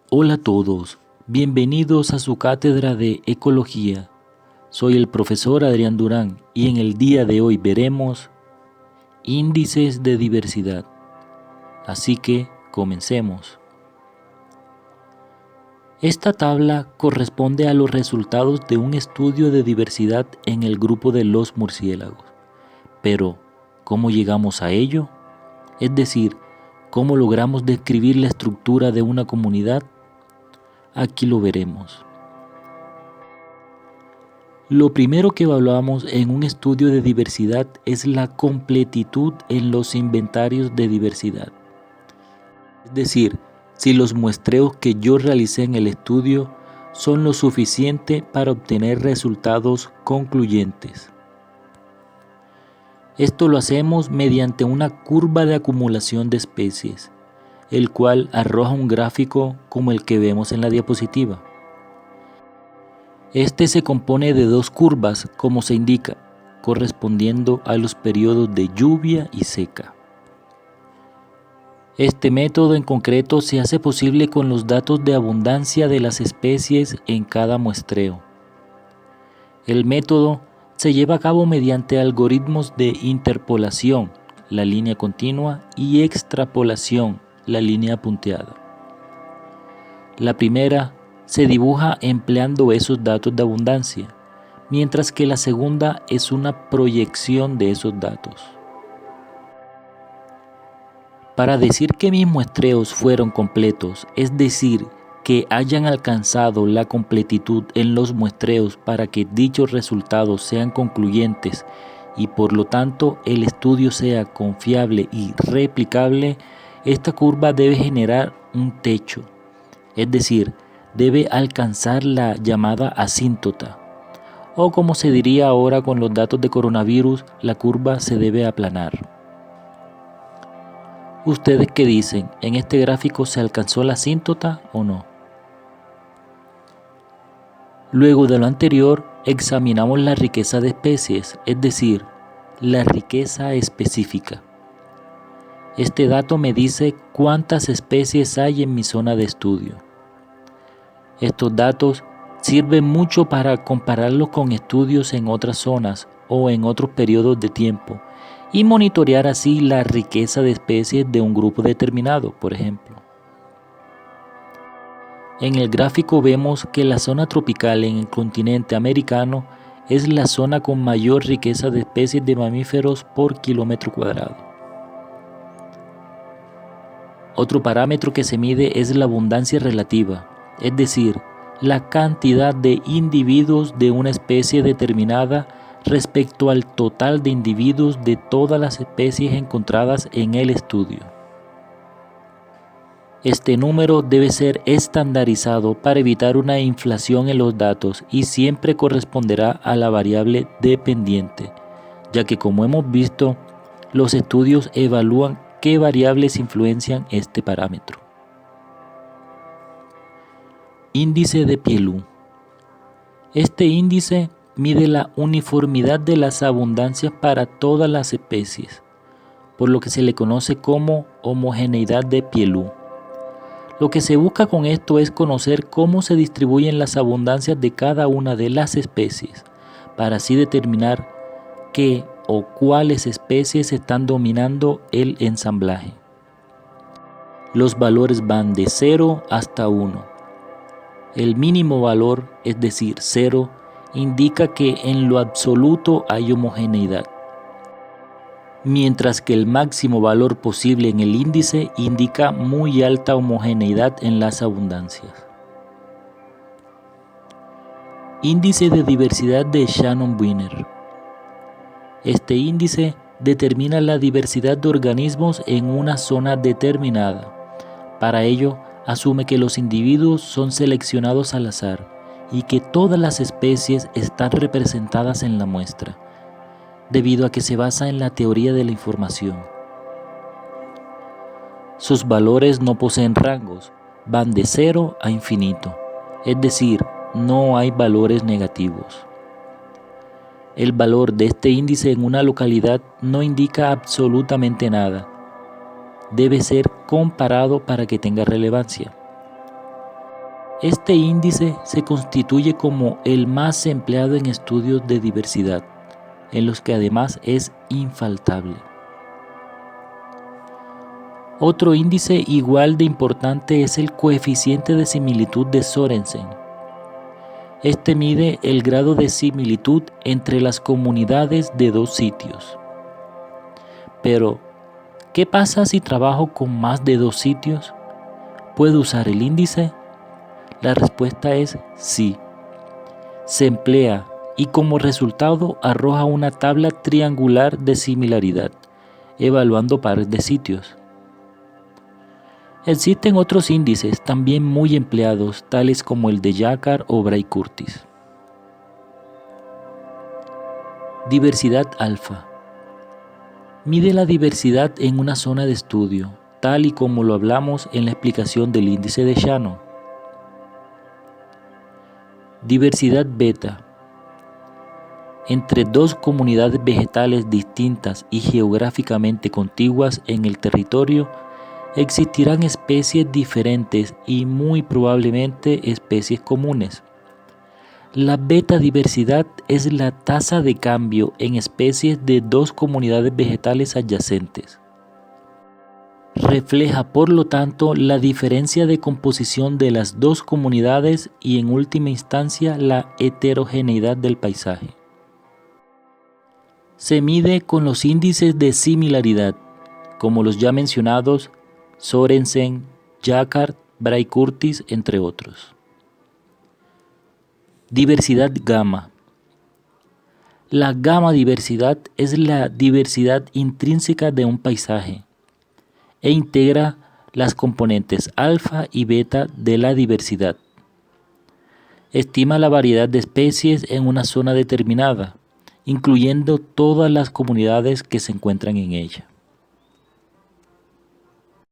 Hola a todos, bienvenidos a su cátedra de Ecología. Soy el profesor Adrián Durán y en el día de hoy veremos índices de diversidad. Así que comencemos. Esta tabla corresponde a los resultados de un estudio de diversidad en el grupo de los murciélagos. Pero, ¿cómo llegamos a ello? Es decir, ¿cómo logramos describir la estructura de una comunidad? Aquí lo veremos. Lo primero que evaluamos en un estudio de diversidad es la completitud en los inventarios de diversidad. Es decir, si los muestreos que yo realicé en el estudio son lo suficiente para obtener resultados concluyentes. Esto lo hacemos mediante una curva de acumulación de especies, el cual arroja un gráfico como el que vemos en la diapositiva. Este se compone de dos curvas, como se indica, correspondiendo a los periodos de lluvia y seca. Este método en concreto se hace posible con los datos de abundancia de las especies en cada muestreo. El método se lleva a cabo mediante algoritmos de interpolación, la línea continua, y extrapolación, la línea punteada. La primera se dibuja empleando esos datos de abundancia, mientras que la segunda es una proyección de esos datos. Para decir que mis muestreos fueron completos, es decir, que hayan alcanzado la completitud en los muestreos para que dichos resultados sean concluyentes y por lo tanto el estudio sea confiable y replicable, esta curva debe generar un techo, es decir, debe alcanzar la llamada asíntota, o como se diría ahora con los datos de coronavirus, la curva se debe aplanar. ¿Ustedes qué dicen? ¿En este gráfico se alcanzó la asíntota o no? Luego de lo anterior, examinamos la riqueza de especies, es decir, la riqueza específica. Este dato me dice cuántas especies hay en mi zona de estudio. Estos datos sirven mucho para compararlos con estudios en otras zonas o en otros periodos de tiempo y monitorear así la riqueza de especies de un grupo determinado, por ejemplo. En el gráfico vemos que la zona tropical en el continente americano es la zona con mayor riqueza de especies de mamíferos por kilómetro cuadrado. Otro parámetro que se mide es la abundancia relativa, es decir, la cantidad de individuos de una especie determinada respecto al total de individuos de todas las especies encontradas en el estudio. Este número debe ser estandarizado para evitar una inflación en los datos y siempre corresponderá a la variable dependiente, ya que como hemos visto, los estudios evalúan qué variables influencian este parámetro. Índice de Pielú. Este índice mide la uniformidad de las abundancias para todas las especies, por lo que se le conoce como homogeneidad de Pielú. Lo que se busca con esto es conocer cómo se distribuyen las abundancias de cada una de las especies, para así determinar qué o cuáles especies están dominando el ensamblaje. Los valores van de 0 hasta 1. El mínimo valor, es decir, 0, indica que en lo absoluto hay homogeneidad, mientras que el máximo valor posible en el índice indica muy alta homogeneidad en las abundancias. Índice de diversidad de Shannon-Wiener. Este índice determina la diversidad de organismos en una zona determinada. Para ello, asume que los individuos son seleccionados al azar y que todas las especies están representadas en la muestra, debido a que se basa en la teoría de la información. Sus valores no poseen rangos, van de 0 a infinito, es decir, no hay valores negativos. El valor de este índice en una localidad no indica absolutamente nada. Debe ser comparado para que tenga relevancia. Este índice se constituye como el más empleado en estudios de diversidad, en los que además es infaltable. Otro índice igual de importante es el coeficiente de similitud de Sorensen. Este mide el grado de similitud entre las comunidades de dos sitios. Pero, ¿qué pasa si trabajo con más de dos sitios? ¿Puedo usar el índice? La respuesta es sí. Se emplea y como resultado arroja una tabla triangular de similaridad, evaluando pares de sitios. Existen otros índices también muy empleados, tales como el de Jacquard o Bray-Curtis. Diversidad alfa. Mide la diversidad en una zona de estudio, tal y como lo hablamos en la explicación del índice de Shannon. Diversidad beta. Entre dos comunidades vegetales distintas y geográficamente contiguas en el territorio, existirán especies diferentes y muy probablemente especies comunes. La beta diversidad es la tasa de cambio en especies de dos comunidades vegetales adyacentes. Refleja, por lo tanto, la diferencia de composición de las dos comunidades y, en última instancia, la heterogeneidad del paisaje. Se mide con los índices de similaridad, como los ya mencionados, Sorensen, Jacquard, Bray-Curtis, entre otros. Diversidad gamma. La gamma diversidad es la diversidad intrínseca de un paisaje e integra las componentes alfa y beta de la diversidad. Estima la variedad de especies en una zona determinada, incluyendo todas las comunidades que se encuentran en ella.